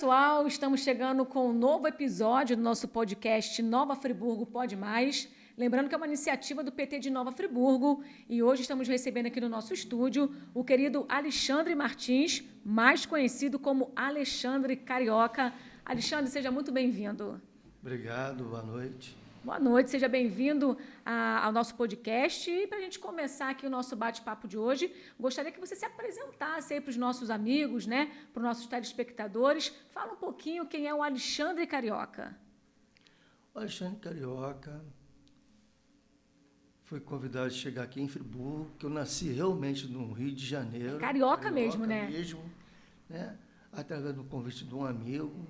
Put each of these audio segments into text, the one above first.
pessoal, estamos chegando com um novo episódio do nosso podcast Nova Friburgo Pode Mais. Lembrando que é uma iniciativa do PT de Nova Friburgo e hoje estamos recebendo aqui no nosso estúdio o querido Alexandre Martins, mais conhecido como Alexandre Carioca. Alexandre, seja muito bem-vindo. Obrigado, boa noite. Boa noite, seja bem-vindo ao nosso podcast. E para a gente começar aqui o nosso bate-papo de hoje, gostaria que você se apresentasse aí para os nossos amigos, né, para os nossos telespectadores. Fala um pouquinho quem é o Alexandre Carioca. O Alexandre Carioca foi convidado a chegar aqui em Friburgo, que eu nasci realmente no Rio de Janeiro. Carioca mesmo, né? Né? Através do convite de um amigo,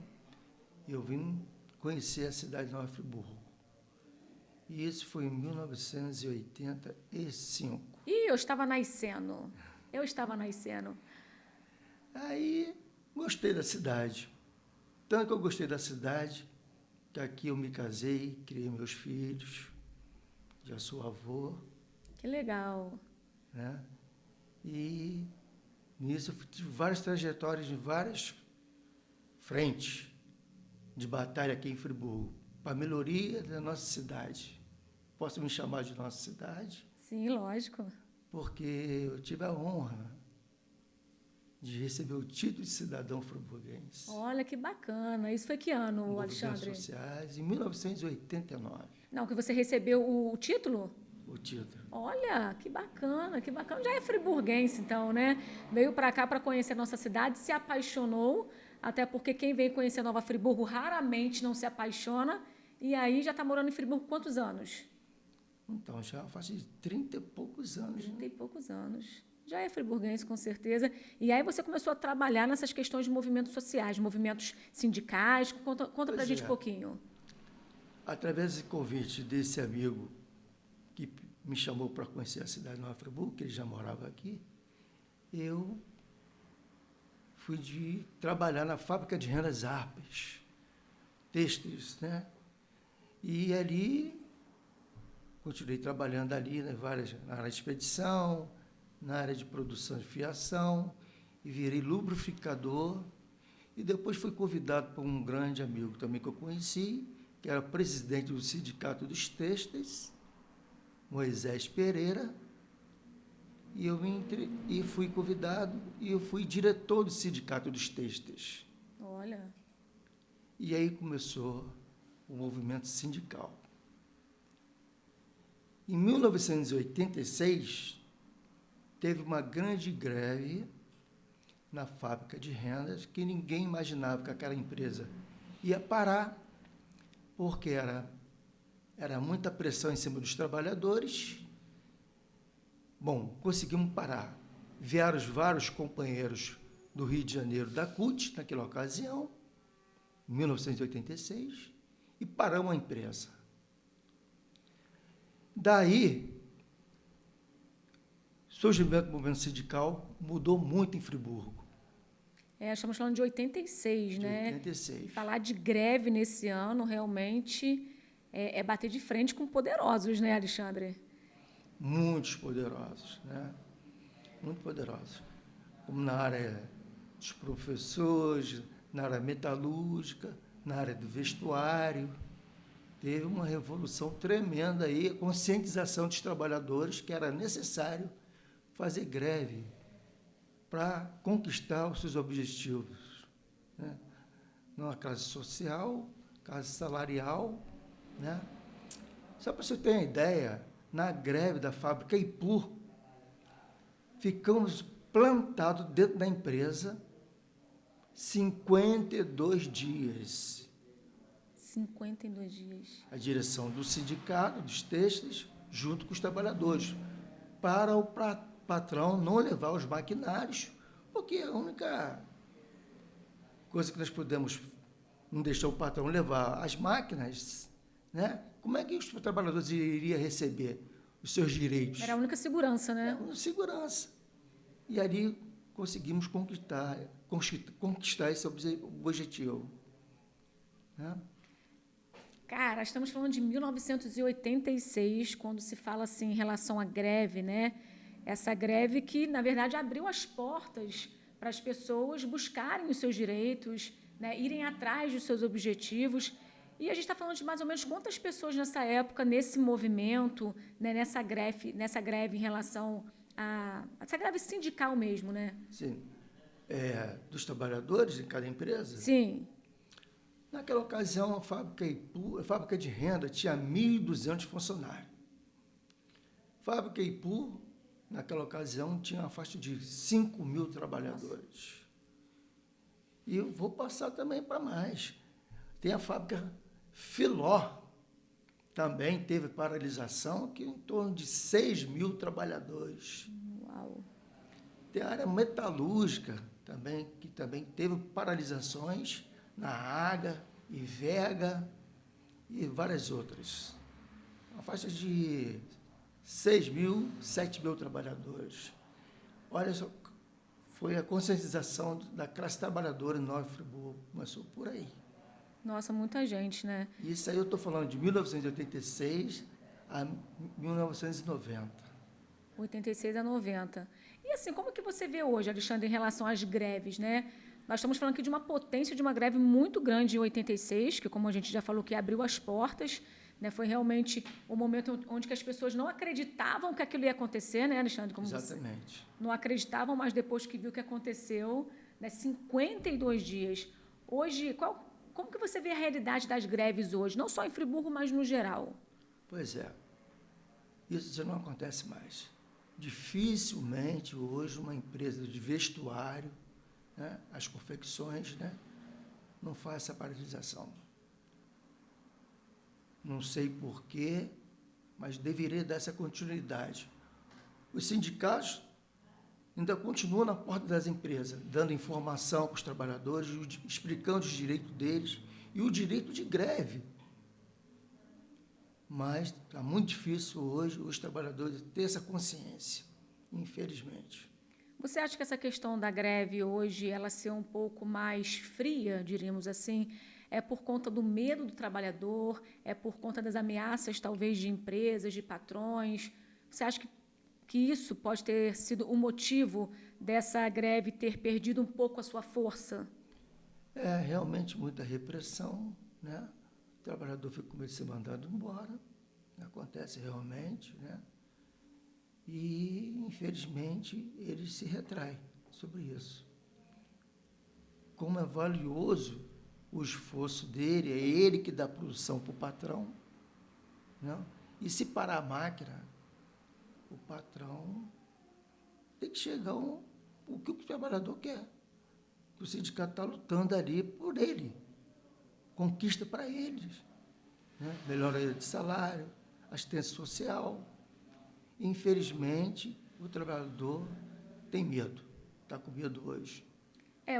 eu vim conhecer a cidade de Nova Friburgo. E isso foi em 1985. Ih, eu estava nascendo. Aí, gostei da cidade. Tanto que eu gostei da cidade, que aqui eu me casei, criei meus filhos, já sou avô. Que legal. Né? E nisso eu tive várias trajetórias em várias frentes de batalha aqui em Friburgo, para a melhoria da nossa cidade. Posso me chamar de nossa cidade? Sim, lógico. Porque eu tive a honra de receber o título de cidadão friburguense. Olha, que bacana. Isso foi que ano, Alexandre? Movimentos sociais, em 1989. Não, que você recebeu o título? O título. Olha, que bacana, que bacana. Já é friburguense, então, né? Veio para cá para conhecer a nossa cidade, se apaixonou, até porque quem vem conhecer Nova Friburgo raramente não se apaixona. E aí já está morando em Friburgo quantos anos? Então, já faz 30 e poucos anos. 30 e poucos anos. Já é friburguense, com certeza. E aí você começou a trabalhar nessas questões de movimentos sociais, movimentos sindicais. Conta para a gente um pouquinho. Através do convite desse amigo que me chamou para conhecer a cidade de Nova Friburgo, que ele já morava aqui, eu fui trabalhar na fábrica de rendas Arpas, têxteis, né? E ali continuei trabalhando ali na área de expedição, na área de produção de fiação, e virei lubrificador. E depois fui convidado por um grande amigo também que eu conheci, que era presidente do Sindicato dos Têxteis, Moisés Pereira, e fui convidado, e eu fui diretor do Sindicato dos Têxteis. Olha. E aí começou o movimento sindical. Em 1986, teve uma grande greve na fábrica de rendas, que ninguém imaginava que aquela empresa ia parar, porque era muita pressão em cima dos trabalhadores. Bom, conseguimos parar. Vieram vários companheiros do Rio de Janeiro, da CUT, naquela ocasião, em 1986, e paramos a empresa. Daí, o surgimento do movimento sindical mudou muito em Friburgo. Estamos falando de 86, né? 86. Falar de greve nesse ano, realmente, é bater de frente com poderosos, né, Alexandre? Muitos poderosos, né? Muito poderosos. Como na área dos professores, na área metalúrgica, na área do vestuário. Teve uma revolução tremenda aí, a conscientização dos trabalhadores que era necessário fazer greve para conquistar os seus objetivos, né? Numa classe social, classe salarial, né? Só para você ter uma ideia, na greve da fábrica Ipur, ficamos plantados dentro da empresa 52 dias. 52 dias. A direção do sindicato, dos têxteis, junto com os trabalhadores, para o patrão não levar os maquinários, porque a única coisa que nós podemos não deixar o patrão levar as máquinas, né? Como é que os trabalhadores iriam receber os seus direitos? Era a única segurança, né? Segurança. E ali conseguimos conquistar esse objetivo, né? Cara, estamos falando de 1986, quando se fala assim em relação à greve, né? Essa greve que, na verdade, abriu as portas para as pessoas buscarem os seus direitos, né, irem atrás dos seus objetivos. E a gente está falando de mais ou menos quantas pessoas nessa época, nesse movimento, né, nessa greve em relação a essa greve sindical mesmo, né? Sim. Dos trabalhadores em cada empresa. Sim. Naquela ocasião, a fábrica de renda tinha 1.200 funcionários. A fábrica Ipu, naquela ocasião, tinha uma faixa de 5.000 trabalhadores. E eu vou passar também para mais. Tem a fábrica Filó, também teve paralisação, que em torno de 6.000 trabalhadores. Uau. Tem a área metalúrgica, que também teve paralisações na Aga, Ivega e várias outras. Uma faixa de 6.000, 7.000 trabalhadores. Olha só, foi a conscientização da classe trabalhadora em Nova Friburgo. Começou por aí. Nossa, muita gente, né? Isso aí eu estou falando de 1986 a 1990. 86 a 90. E assim, como que você vê hoje, Alexandre, em relação às greves, né? Nós estamos falando aqui de uma potência de uma greve muito grande em 86, que, como a gente já falou, que abriu as portas, né? Foi realmente o momento onde que as pessoas não acreditavam que aquilo ia acontecer, né, Alexandre? Como Exatamente. você não acreditavam, mas depois que viu o que aconteceu, né? 52 dias. Hoje, como que você vê a realidade das greves hoje? Não só em Friburgo, mas no geral. Pois é. Isso já não acontece mais. Dificilmente hoje uma empresa de vestuário, né, as confecções, né, não faz essa paralisação. Não sei porquê, mas deveria dar essa continuidade. Os sindicatos ainda continuam na porta das empresas, dando informação para os trabalhadores, explicando os direitos deles e o direito de greve. Mas está muito difícil hoje os trabalhadores ter essa consciência, infelizmente. Você acha que essa questão da greve hoje, ela ser um pouco mais fria, diríamos assim, é por conta do medo do trabalhador, é por conta das ameaças, talvez, de empresas, de patrões? Você acha que isso pode ter sido o motivo dessa greve ter perdido um pouco a sua força? É realmente muita repressão, né? O trabalhador fica com medo de ser mandado embora, acontece realmente, né? E, infelizmente, ele se retrai sobre isso. Como é valioso o esforço dele, é ele que dá produção para o patrão, né? E se parar a máquina, o patrão tem que chegar o que o trabalhador quer. O sindicato está lutando ali por ele, conquista para eles, né? Melhoria de salário, assistência social. Infelizmente, o trabalhador tem medo, está com medo hoje.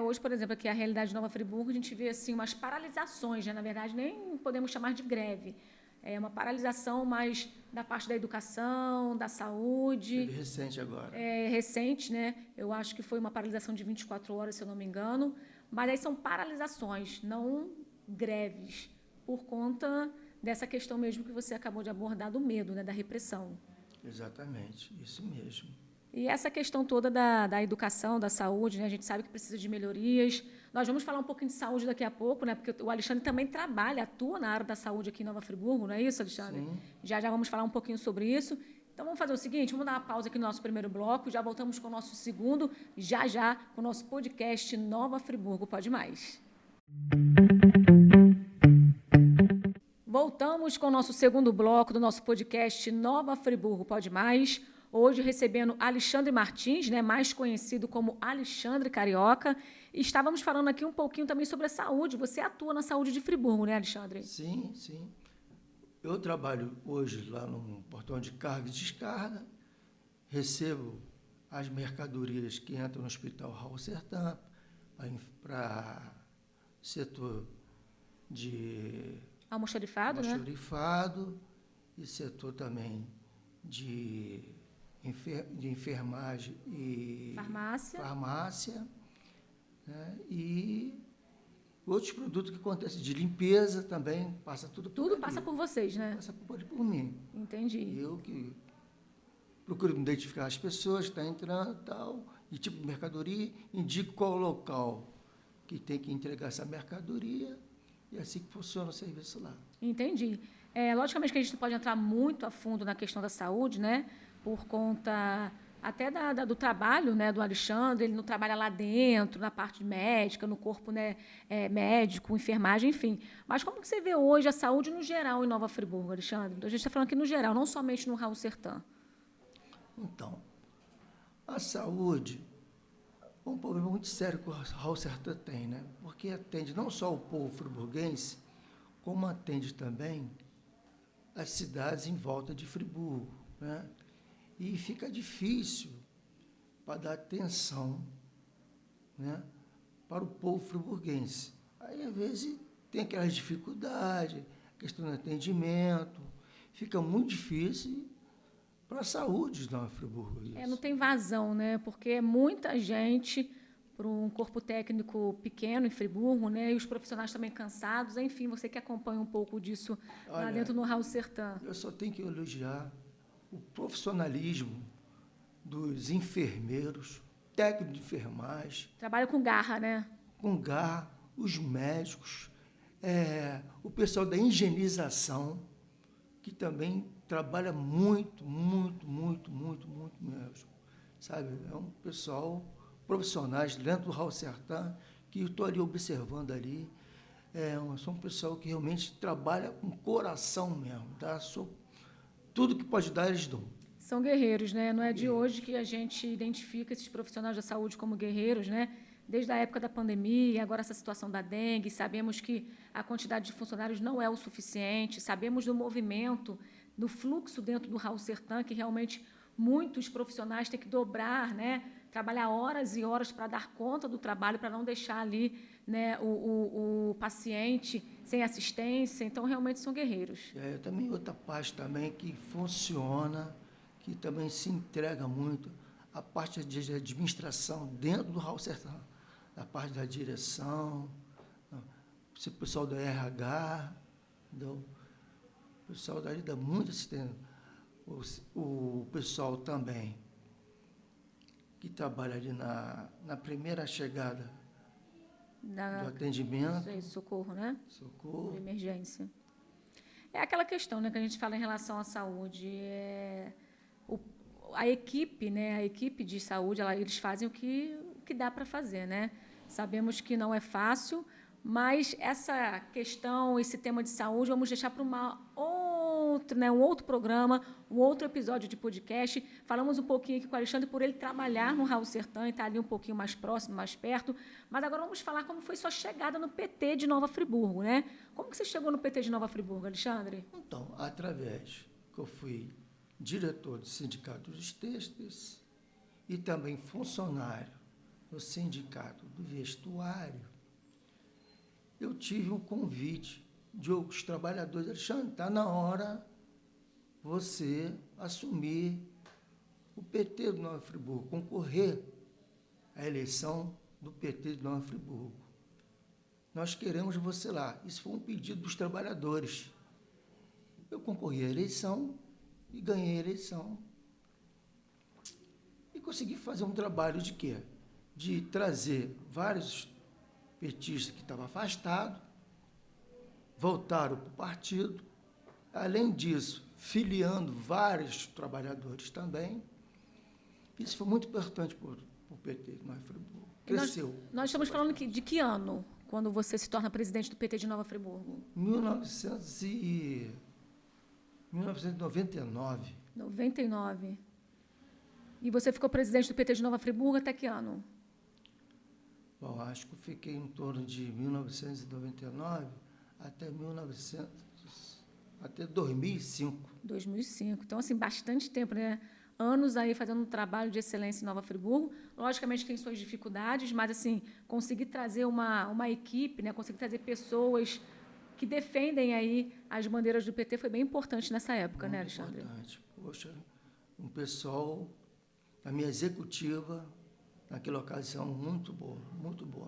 Hoje, por exemplo, aqui a realidade de Nova Friburgo, a gente vê assim, umas paralisações, né? Na verdade, nem podemos chamar de greve. É uma paralisação mais da parte da educação, da saúde. Teve recente agora. É recente, né? Eu acho que foi uma paralisação de 24 horas, se eu não me engano. Mas aí são paralisações, não greves, por conta dessa questão mesmo que você acabou de abordar do medo, né? Da repressão. Exatamente, isso mesmo. E essa questão toda da educação, da saúde, né? A gente sabe que precisa de melhorias. Nós vamos falar um pouquinho de saúde daqui a pouco, né? Porque o Alexandre também atua na área da saúde aqui em Nova Friburgo, não é isso, Alexandre? Sim. Já vamos falar um pouquinho sobre isso. Então vamos fazer o seguinte, vamos dar uma pausa aqui no nosso primeiro bloco, já voltamos com o nosso segundo, já, com o nosso podcast Nova Friburgo Pode Mais. Voltamos com o nosso segundo bloco do nosso podcast Nova Friburgo Pode Mais. Hoje recebendo Alexandre Martins, né, mais conhecido como Alexandre Carioca. E estávamos falando aqui um pouquinho também sobre a saúde. Você atua na saúde de Friburgo, né, Alexandre? Sim, sim. Eu trabalho hoje lá no portão de carga e descarga, recebo as mercadorias que entram no Hospital Raul Sertã para setor de almoxarifado, né? Almoxarifado e setor também de enfermagem e farmácia, né? E outros produtos que acontecem de limpeza também, passa tudo por ali. Passa por vocês, né? Passa por mim. Entendi. Eu que procuro identificar as pessoas que estão entrando e tal, e tipo de mercadoria, indico qual local que tem que entregar essa mercadoria, e é assim que funciona o serviço lá. Entendi. Logicamente que a gente não pode entrar muito a fundo na questão da saúde, né? Por conta até do trabalho, né, do Alexandre. Ele não trabalha lá dentro, na parte médica, no corpo, né, médico, enfermagem, enfim. Mas como que você vê hoje a saúde no geral em Nova Friburgo, Alexandre? A gente está falando aqui no geral, não somente no Raul Sertã. Então, a saúde é um problema muito sério que o Raul Sertã tem, né? Porque atende não só o povo friburguense, como atende também as cidades em volta de Friburgo, né? E fica difícil para dar atenção, né, para o povo friburguense. Aí, às vezes, tem aquelas dificuldades, questão de atendimento, fica muito difícil para a saúde de Nova Friburgo. Não tem vazão, né? Porque é muita gente para um corpo técnico pequeno em Friburgo, né? E os profissionais também cansados. Enfim, você que acompanha um pouco disso lá dentro no Raul Sertã. Eu só tenho que elogiar o profissionalismo dos enfermeiros, técnicos de enfermagem. Trabalha com garra, né? Com garra, os médicos, o pessoal da higienização, que também trabalha muito, muito, muito, muito, muito mesmo. Sabe? É um pessoal, profissionais dentro do Raul Sertã, que eu estou ali observando ali. São um pessoal que realmente trabalha com coração mesmo, tá? Tudo que pode dar, eles dão. São guerreiros, né? Não é de hoje que a gente identifica esses profissionais da saúde como guerreiros, né? Desde a época da pandemia, agora essa situação da dengue, sabemos que a quantidade de funcionários não é o suficiente, sabemos do movimento, do fluxo dentro do Raul Sertã, que realmente muitos profissionais têm que dobrar, né? Trabalhar horas e horas para dar conta do trabalho, para não deixar ali, né, o paciente sem assistência. Então, realmente são guerreiros. Também outra parte também que funciona, que também se entrega muito, a parte de administração dentro do Raul Sertã, a parte da direção, o pessoal do RH, o pessoal dali dá muita assistência. O pessoal também que trabalha ali na primeira chegada do atendimento. Socorro, né? Socorro. De emergência. É aquela questão, né, que a gente fala em relação à saúde. A equipe, né, a equipe de saúde, eles fazem o que dá para fazer, né? Sabemos que não é fácil, mas essa questão, esse tema de saúde, vamos deixar para um outro programa, um outro episódio de podcast. Falamos um pouquinho aqui com o Alexandre por ele trabalhar no Raul Sertã e estar ali um pouquinho mais próximo, mais perto. Mas agora vamos falar como foi sua chegada no PT de Nova Friburgo, né? Como que você chegou no PT de Nova Friburgo, Alexandre? Então, através que eu fui diretor do Sindicato dos Têxteis e também funcionário no Sindicato do Vestuário, eu tive um convite de outros trabalhadores. Alexandre, está na hora você assumir o PT de Nova Friburgo, concorrer à eleição do PT de Nova Friburgo. Nós queremos você lá. Isso foi um pedido dos trabalhadores. Eu concorri à eleição e ganhei a eleição. E consegui fazer um trabalho de quê? De trazer vários petistas que estavam afastados, voltaram para o partido. Além disso, filiando vários trabalhadores também. Isso foi muito importante para o PT de Nova Friburgo. Cresceu. Nós estamos falando de que ano, quando você se torna presidente do PT de Nova Friburgo? 1999. 99. E você ficou presidente do PT de Nova Friburgo até que ano? Bom, acho que eu fiquei em torno de 1999 até 2005. 2005. Então, assim, bastante tempo, né? Anos aí fazendo um trabalho de excelência em Nova Friburgo. Logicamente tem suas dificuldades, mas, assim, conseguir trazer uma equipe, né? Conseguir trazer pessoas que defendem aí as bandeiras do PT foi bem importante nessa época, Muito, né, Alexandre? Importante. Poxa, um pessoal, a minha executiva, naquela ocasião, muito boa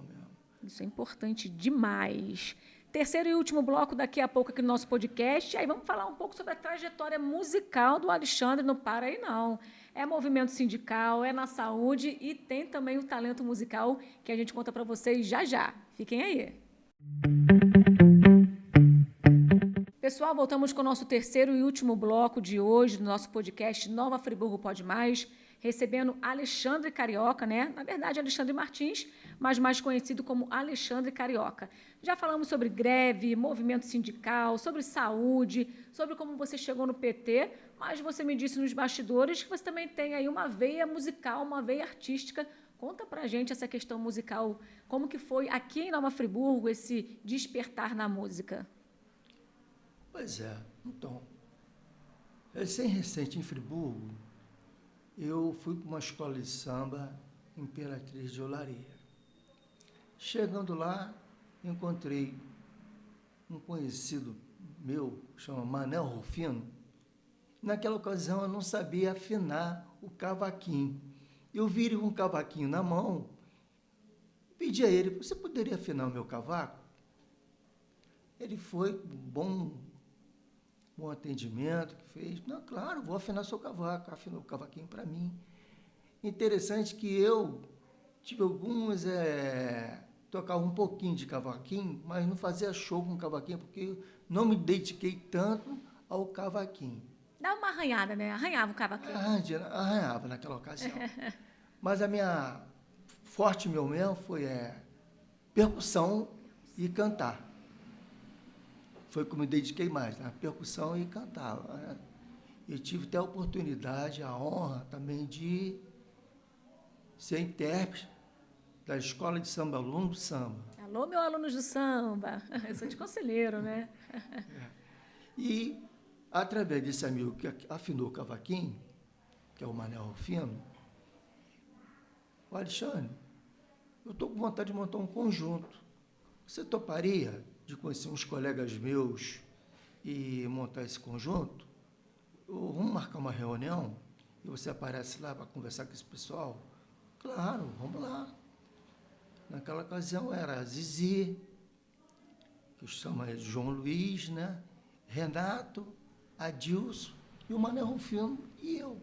mesmo. Isso é importante demais. Terceiro e último bloco daqui a pouco aqui no nosso podcast. Aí vamos falar um pouco sobre a trajetória musical do Alexandre. Não para aí, não. é movimento sindical, é na saúde e tem também o talento musical que a gente conta para vocês já já. Fiquem aí. Pessoal, voltamos com o nosso terceiro e último bloco de hoje do nosso podcast Nova Friburgo Pode Mais, recebendo Alexandre Carioca, né? Na verdade, Alexandre Martins, mas mais conhecido como Alexandre Carioca. Já falamos sobre greve, movimento sindical, sobre saúde, sobre como você chegou no PT, mas você me disse nos bastidores que você também tem aí uma veia musical, uma veia artística. Conta pra gente essa questão musical, como que foi aqui em Nova Friburgo esse despertar na música? Pois é, então, recente em Friburgo, eu fui para uma escola de samba, Imperatriz de Olaria. Chegando lá, encontrei um conhecido meu, chama Manel Rufino. Naquela ocasião, eu não sabia afinar o cavaquinho. Eu vi ele com um cavaquinho na mão, pedi a ele, você poderia afinar o meu cavaco? Ele foi, bom atendimento que fez. Não, claro, vou afinar seu cavaco. Afinou o cavaquinho para mim. Interessante que eu tive alguns... tocava um pouquinho de cavaquinho, mas não fazia show com cavaquinho, porque eu não me dediquei tanto ao cavaquinho. Dá uma arranhada, né? Arranhava o cavaquinho. Arranhava naquela ocasião. Mas a minha... Forte meu mesmo foi percussão e cantar. Foi que eu me dediquei mais, na percussão e cantava. Né? Eu tive até a oportunidade, a honra também de ser intérprete da Escola de Samba, aluno do samba. Alô, meu alunos do samba. Eu sou de conselheiro, né? E, através desse amigo que afinou o cavaquinho, que é o Manel Rufino, o Alexandre, eu estou com vontade de montar um conjunto. Você toparia de conhecer uns colegas meus e montar esse conjunto? Vamos marcar uma reunião e você aparece lá para conversar com esse pessoal? Claro, vamos lá. Naquela ocasião era a Zizi, que chama de João Luiz, né? Renato, Adilson e o Manel Rufino e eu.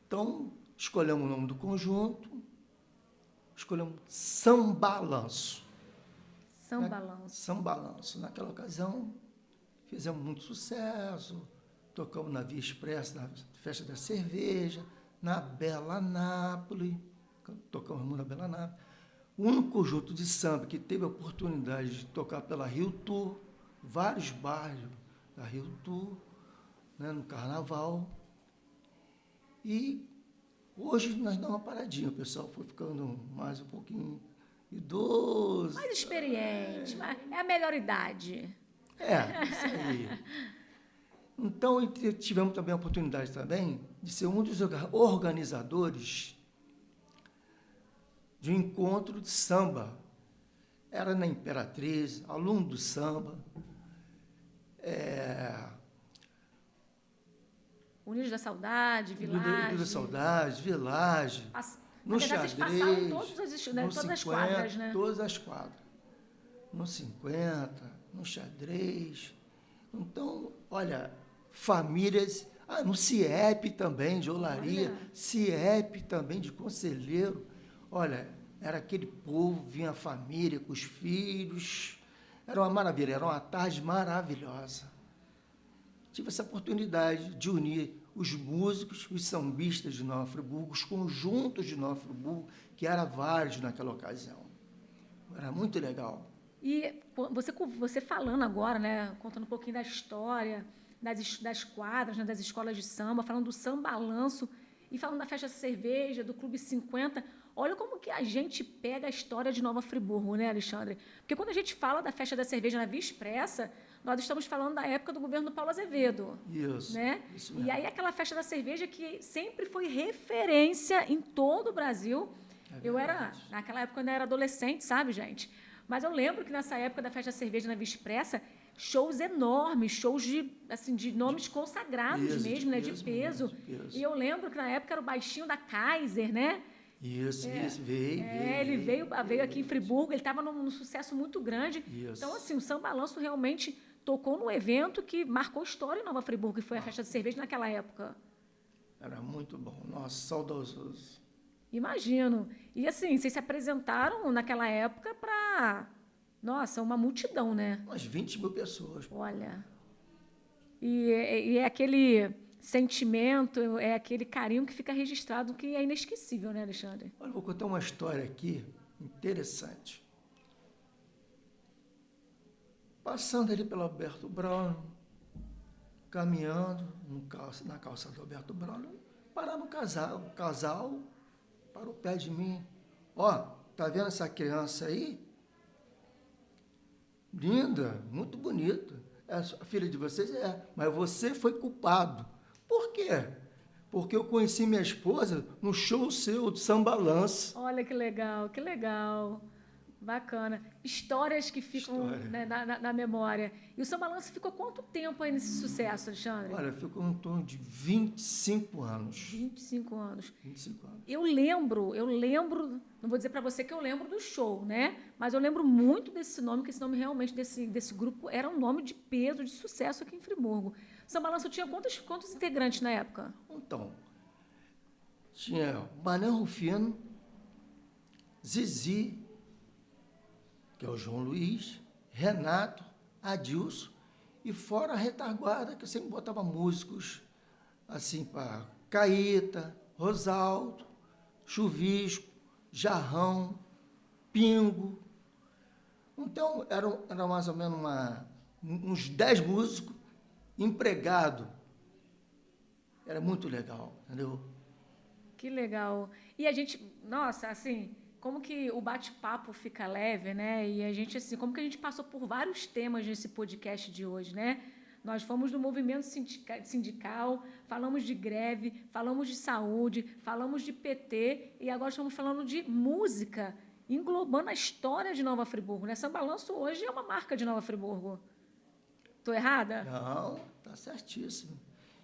Então, escolhemos o nome do conjunto, escolhemos Sambalanço. Sambalanço. Naquela ocasião, fizemos muito sucesso, tocamos na Via Expressa, na Festa da Cerveja, na Bela Nápoles, tocamos muito na Bela Nápoles. O único conjunto de samba que teve a oportunidade de tocar pela Rio Tour, vários bairros da Rio Tour, né, no Carnaval. E hoje nós damos uma paradinha, o pessoal foi ficando mais um pouquinho idoso. Mais experiente, é a melhor idade. Isso aí. Então, tivemos também a oportunidade também de ser um dos organizadores de um encontro de samba. Era na Imperatriz, aluno do samba. Unidos da Saudade, Village. Unidos da Saudade, Village. No xadrez, vocês passaram todas as quadras, né? Todas as quadras. No 50, no xadrez. Então, olha, famílias... no CIEP também, de Olaria. CIEP também, de Conselheiro. Olha, era aquele povo, vinha a família com os filhos. Era uma maravilha, era uma tarde maravilhosa. Tive essa oportunidade de unir os músicos, os sambistas de Nova Friburgo, os conjuntos de Nova Friburgo, que eram vários naquela ocasião. Era muito legal. E você falando agora, né, contando um pouquinho da história, das quadras, né, das escolas de samba, falando do Sambalanço e falando da Festa da Cerveja, do Clube 50, olha como que a gente pega a história de Nova Friburgo, né, Alexandre? Porque quando a gente fala da Festa da Cerveja na Via Expressa, nós estamos falando da época do governo do Paulo Azevedo. Isso. Né? Isso mesmo. E aí aquela Festa da Cerveja que sempre foi referência em todo o Brasil. Naquela época eu ainda era adolescente, sabe, gente? Mas eu lembro que nessa época da Festa da Cerveja na Via Expressa, shows enormes, shows de nomes consagrados mesmo, né? De peso. E eu lembro que na época era o baixinho da Kaiser, né? Isso, veio. Ele veio aqui em Friburgo, ele estava num sucesso muito grande. Isso. Então, assim, o Sambalanço realmente tocou no evento que marcou história em Nova Friburgo, que foi a Festa de Cerveja naquela época. Era muito bom. Nossa, saudosos. Imagino. E assim, vocês se apresentaram naquela época para, nossa, uma multidão, né? Umas 20 mil pessoas. Olha. E é aquele sentimento, é aquele carinho que fica registrado que é inesquecível, né, Alexandre? Olha, eu vou contar uma história aqui interessante. Passando ali pelo Alberto Braulio, caminhando na calçada do Alberto Braulio, pararam um casal parou perto de mim. Ó, tá vendo essa criança aí? Linda, muito bonita. É a filha de vocês? É, mas você foi culpado. Por quê? Porque eu conheci minha esposa no show seu, do Samba Lance. Olha que legal, que legal. Bacana. Histórias que ficam, né, na memória. E o Samba Lance ficou quanto tempo aí nesse sucesso, Alexandre? Olha, ficou em torno de 25 anos. 25 anos. 25 anos. Eu lembro, não vou dizer para você que eu lembro do show, né? Mas eu lembro muito desse nome, que esse nome realmente desse grupo era um nome de peso, de sucesso aqui em Friburgo. O Samba Lance tinha quantos integrantes na época? Então, tinha Mané Rufino, Zizi, que é o João Luiz, Renato, Adilson, e fora a retaguarda, que eu sempre botava músicos, assim, para Caíta, Rosaldo, Chuvisco, Jarrão, Pingo. Então, era mais ou menos uns 10 músicos empregados. Era muito legal, entendeu? Que legal. E a gente, nossa, assim, como que o bate-papo fica leve, né? E a gente, assim, como que a gente passou por vários temas nesse podcast de hoje, né? Nós fomos do movimento sindical, falamos de greve, falamos de saúde, falamos de PT e agora estamos falando de música, englobando a história de Nova Friburgo, né? Samba Lanço hoje é uma marca de Nova Friburgo. Estou errada? Não, tá certíssimo.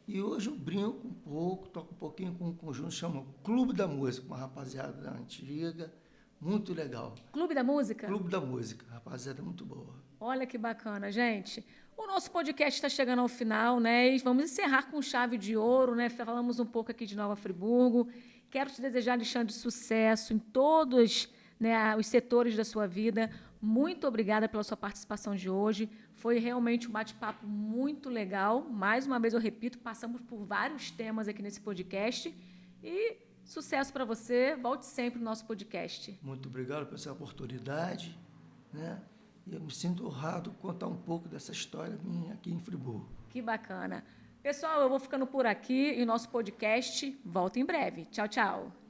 E hoje eu brinco um pouco, toco um pouquinho com um conjunto que chama Clube da Música, uma rapaziada antiga, muito legal. Clube da Música? Clube da Música, rapaziada muito boa. Olha que bacana, gente. O nosso podcast está chegando ao final, né? E vamos encerrar com chave de ouro, né? Falamos um pouco aqui de Nova Friburgo. Quero te desejar, Alexandre, sucesso em todos, né, os setores da sua vida. Muito obrigada pela sua participação de hoje. Foi realmente um bate-papo muito legal. Mais uma vez, eu repito, passamos por vários temas aqui nesse podcast. E sucesso para você. Volte sempre no nosso podcast. Muito obrigado por essa oportunidade, né? E eu me sinto honrado contar um pouco dessa história minha aqui em Friburgo. Que bacana. Pessoal, eu vou ficando por aqui e o nosso podcast volta em breve. Tchau, tchau.